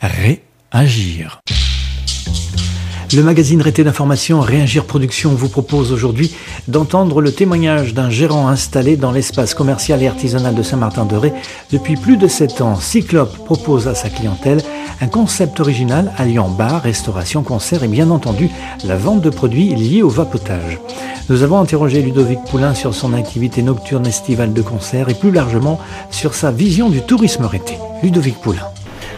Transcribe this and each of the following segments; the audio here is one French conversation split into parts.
Réagir. Le magazine Rété d'information Réagir Production vous propose aujourd'hui d'entendre le témoignage d'un gérant installé dans l'espace commercial et artisanal de Saint-Martin-de-Ré depuis plus de 7 ans. Cyclope propose à sa clientèle un concept original alliant bar, restauration, concert et bien entendu la vente de produits liés au vapotage. Nous avons interrogé Ludovic Poulain sur son activité nocturne estivale de concert et plus largement sur sa vision du tourisme rété. Ludovic Poulain.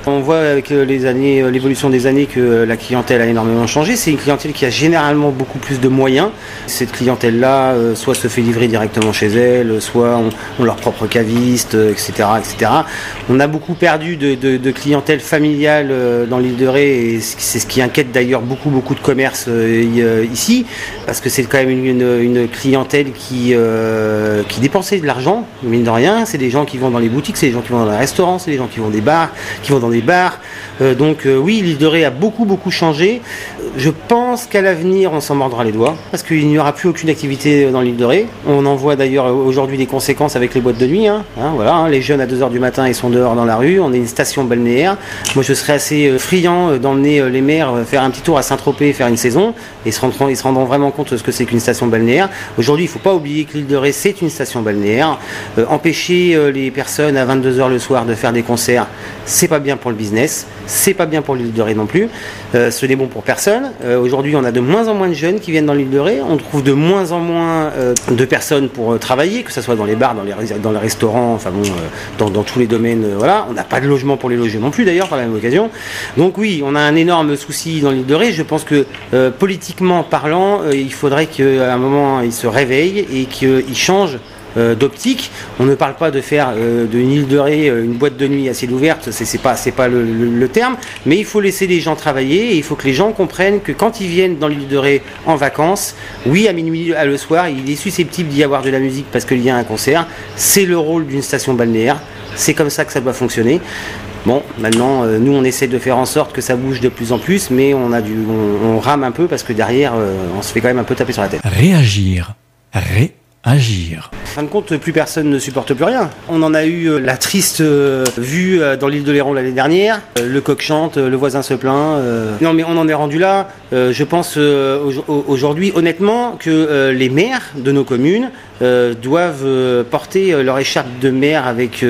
On voit avec les années, l'évolution des années que la clientèle a énormément changé. C'est une clientèle qui a généralement beaucoup plus de moyens. Cette clientèle-là, soit se fait livrer directement chez elle, soit ont leur propre caviste, etc., etc. On a beaucoup perdu de clientèle familiale dans l'île de Ré et c'est ce qui inquiète d'ailleurs beaucoup de commerces ici, parce que c'est quand même une clientèle qui dépensait de l'argent, mine de rien. C'est des gens qui vont dans les boutiques, c'est des gens qui vont dans les restaurants, c'est des gens qui vont des bars, qui vont dans des bars. Oui, l'île de Ré a beaucoup changé. Je pense qu'à l'avenir, on s'en mordra les doigts parce qu'il n'y aura plus aucune activité dans l'île de Ré. On en voit d'ailleurs aujourd'hui les conséquences avec les boîtes de nuit. Les jeunes à 2h du matin, ils sont dehors dans la rue. On est une station balnéaire. Moi, je serais assez friand d'emmener les maires faire un petit tour à Saint-Tropez, faire une saison et ils se rendront vraiment compte de ce que c'est qu'une station balnéaire. Aujourd'hui, il ne faut pas oublier que l'île de Ré, c'est une station balnéaire. Empêcher les personnes à 22h le soir de faire des concerts, c'est pas bien pour le business, c'est pas bien pour l'île de Ré non plus, ce n'est bon pour personne. Aujourd'hui on a de moins en moins de jeunes qui viennent dans l'île de Ré, on trouve de moins en moins de personnes pour travailler, que ce soit dans les bars, dans les restaurants, dans tous les domaines, on n'a pas de logement pour les loger non plus d'ailleurs par la même occasion. Donc oui, on a un énorme souci dans l'île de Ré. Je pense que politiquement parlant, il faudrait qu'à un moment ils se réveillent et qu'ils changent d'optique. On ne parle pas de faire d'une île de Ré une boîte de nuit à ciel ouvert, c'est pas le terme, mais il faut laisser les gens travailler et il faut que les gens comprennent que quand ils viennent dans l'île de Ré en vacances, oui, à minuit, le soir, il est susceptible d'y avoir de la musique parce qu'il y a un concert. C'est le rôle d'une station balnéaire, c'est comme ça que ça doit fonctionner. Bon, maintenant, nous, on essaie de faire en sorte que ça bouge de plus en plus, mais on rame un peu parce que derrière, on se fait quand même un peu taper sur la tête. Réagir. Agir. En fin de compte, plus personne ne supporte plus rien. On en a eu la triste vue dans l'île de Léron l'année dernière. Le coq chante, le voisin se plaint. Non mais on en est rendu là. Je pense aujourd'hui honnêtement que les maires de nos communes doivent porter leur écharpe de maire avec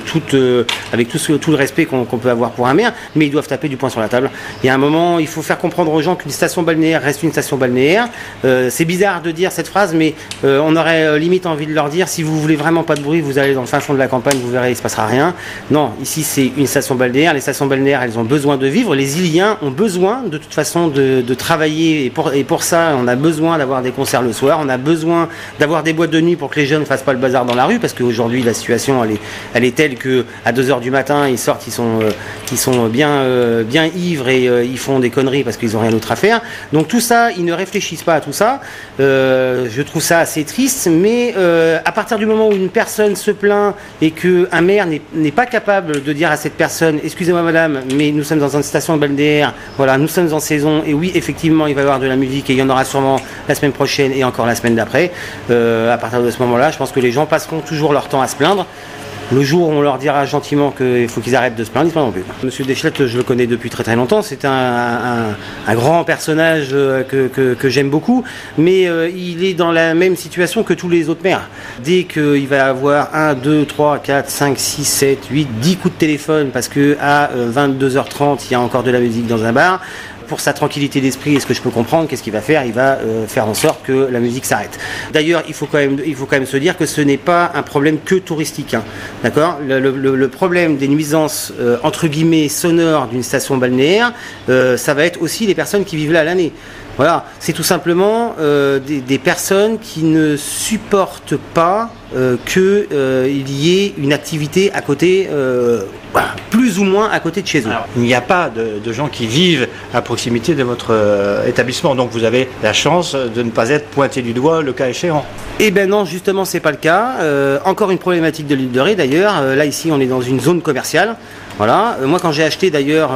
tout le respect qu'on peut avoir pour un maire, mais ils doivent taper du poing sur la table. Il y a un moment, il faut faire comprendre aux gens qu'une station balnéaire reste une station balnéaire. C'est bizarre de dire cette phrase, mais on aurait limite envie de leur dire, si vous voulez vraiment pas de bruit, vous allez dans le fin fond de la campagne, vous verrez, il se passera rien. Non, ici c'est une station balnéaire. Les stations balnéaires, elles ont besoin de vivre. Les Iliens ont besoin de toute façon de travailler et pour ça, on a besoin d'avoir des concerts le soir. On a besoin d'avoir des boîtes de nuit pour que les jeunes ne fassent pas le bazar dans la rue, parce qu'aujourd'hui la situation elle est telle que à 2h du matin ils sortent, ils sont bien ivres et ils font des conneries parce qu'ils n'ont rien d'autre à faire. Donc tout ça, ils ne réfléchissent pas à tout ça. Je trouve ça assez triste, mais à partir du moment où une personne se plaint et qu'un maire n'est pas capable de dire à cette personne, excusez-moi madame, mais nous sommes dans une station balnéaire, voilà, nous sommes en saison et oui effectivement il va y avoir de la musique et il y en aura sûrement la semaine prochaine et encore la semaine d'après. À partir de ce moment-là, je pense que les gens passeront toujours leur temps à se plaindre. Le jour où on leur dira gentiment qu'il faut qu'ils arrêtent de se plaindre, ils ne se plaindront plus. Monsieur Deschlette, je le connais depuis très longtemps. C'est un grand personnage que j'aime beaucoup, mais il est dans la même situation que tous les autres maires. Dès qu'il va avoir 1, 2, 3, 4, 5, 6, 7, 8, 10 coups de téléphone parce qu'à 22h30, il y a encore de la musique dans un bar, pour sa tranquillité d'esprit, et ce que je peux comprendre, qu'est-ce qu'il va faire? Il va faire en sorte que la musique s'arrête. D'ailleurs, il faut quand même se dire que ce n'est pas un problème que touristique. D'accord? Le problème des nuisances entre guillemets sonores d'une station balnéaire, ça va être aussi les personnes qui vivent là à l'année. Voilà, c'est tout simplement des personnes qui ne supportent pas qu'il y ait une activité à côté, plus ou moins à côté de chez eux. Alors, il n'y a pas de gens qui vivent à proximité de votre établissement, donc vous avez la chance de ne pas être pointé du doigt le cas échéant. Eh bien non, justement c'est pas le cas. Encore une problématique de l'île de Ré d'ailleurs. Là ici on est dans une zone commerciale. Voilà. Moi, quand j'ai acheté d'ailleurs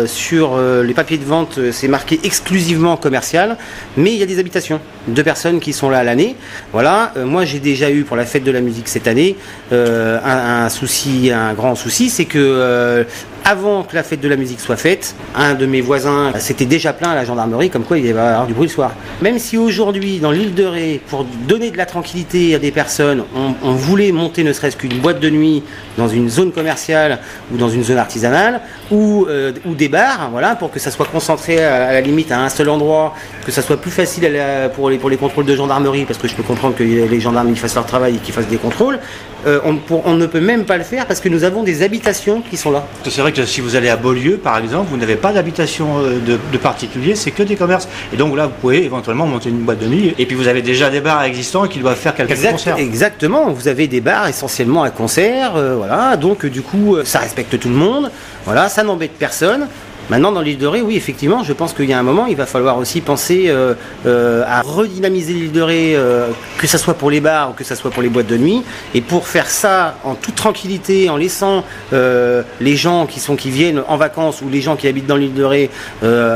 sur les papiers de vente, c'est marqué exclusivement commercial, mais il y a des habitations. 2 personnes qui sont là à l'année. Voilà. Moi, j'ai déjà eu pour la fête de la musique cette année un souci, un grand souci, c'est que avant que la fête de la musique soit faite, un de mes voisins s'était déjà plaint à la gendarmerie comme quoi il va y avoir du bruit le soir. Même si aujourd'hui, dans l'île de Ré, pour donner de la tranquillité à des personnes, on voulait monter ne serait-ce qu'une boîte de nuit dans une zone commerciale ou dans une zone artisanale ou des bars, voilà, pour que ça soit concentré à la limite à un seul endroit, que ça soit plus facile pour les contrôles de gendarmerie, parce que je peux comprendre que les gendarmes ils fassent leur travail et qu'ils fassent des contrôles. On ne peut même pas le faire parce que nous avons des habitations qui sont là. C'est vrai que si vous allez à Beaulieu, par exemple, vous n'avez pas d'habitation de particuliers, c'est que des commerces. Et donc là, vous pouvez éventuellement monter une boîte de nuit. Et puis vous avez déjà des bars existants qui doivent faire quelques concerts. Exactement, vous avez des bars essentiellement à concert, voilà. Donc du coup, ça respecte tout le monde. Voilà, ça n'embête personne. Maintenant, dans l'île de Ré, oui, effectivement, je pense qu'il y a un moment, il va falloir aussi penser à redynamiser l'île de Ré, que ce soit pour les bars ou que ce soit pour les boîtes de nuit. Et pour faire ça en toute tranquillité, en laissant les gens qui viennent en vacances ou les gens qui habitent dans l'île de Ré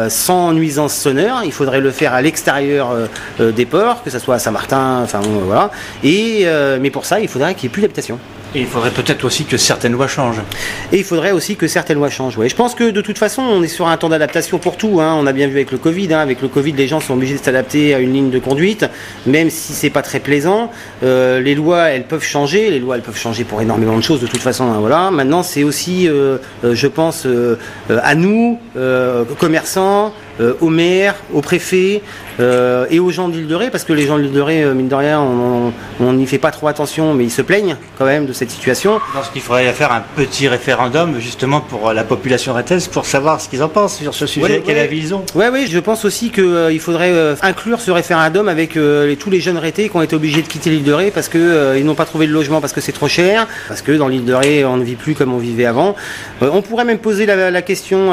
sans nuisance sonore, il faudrait le faire à l'extérieur des ports, que ce soit à Saint-Martin, enfin voilà. Mais pour ça, il faudrait qu'il n'y ait plus d'habitation. Et il faudrait peut-être aussi que certaines lois changent. Et il faudrait aussi que certaines lois changent. Ouais. Je pense que de toute façon, on est sur un temps d'adaptation pour tout. Hein. On a bien vu avec le Covid. Hein. Avec le Covid, les gens sont obligés de s'adapter à une ligne de conduite, même si c'est pas très plaisant. Les lois, elles peuvent changer. Les lois, elles peuvent changer pour énormément de choses de toute façon. Hein. Voilà. Maintenant, c'est aussi, je pense, à nous, commerçants, aux maires, aux préfets et aux gens de l'île de Ré, parce que les gens de l'île de Ré, mine de rien, on n'y fait pas trop attention, mais ils se plaignent quand même de cette situation. Je pense qu'il faudrait faire un petit référendum justement pour la population rétaise pour savoir ce qu'ils en pensent sur ce sujet, quel avis ils ont. Oui, je pense aussi qu'il faudrait inclure ce référendum avec tous les jeunes rétés qui ont été obligés de quitter l'île de Ré parce qu'ils n'ont pas trouvé de logement parce que c'est trop cher, parce que dans l'île de Ré, on ne vit plus comme on vivait avant. On pourrait même poser la question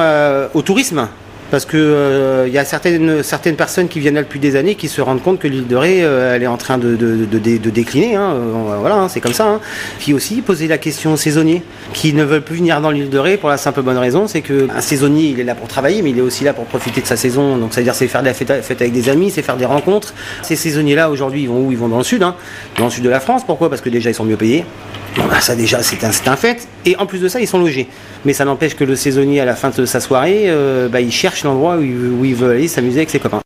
au tourisme. Parce que y a certaines personnes qui viennent là depuis des années qui se rendent compte que l'île de Ré elle est en train de décliner. Hein. Voilà, hein, c'est comme ça. Hein. Puis aussi poser la question aux saisonniers qui ne veulent plus venir dans l'île de Ré pour la simple bonne raison, c'est qu'un saisonnier il est là pour travailler, mais il est aussi là pour profiter de sa saison. Donc c'est-à-dire c'est faire de la fête avec des amis, c'est faire des rencontres. Ces saisonniers-là aujourd'hui ils vont où? Ils vont dans le sud, hein, dans le sud de la France. Pourquoi? Parce que déjà ils sont mieux payés. Bon, bah, ça déjà c'est un fait. Et en plus de ça ils sont logés. Mais ça n'empêche que le saisonnier à la fin de sa soirée, il cherche l'endroit où il veut aller s'amuser avec ses copains.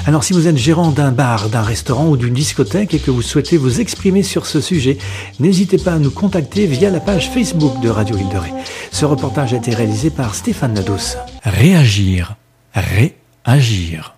Alors si vous êtes gérant d'un bar, d'un restaurant ou d'une discothèque et que vous souhaitez vous exprimer sur ce sujet, n'hésitez pas à nous contacter via la page Facebook de Radio Île de Ré. Ce reportage a été réalisé par Stéphane Nadous. Réagir. Réagir.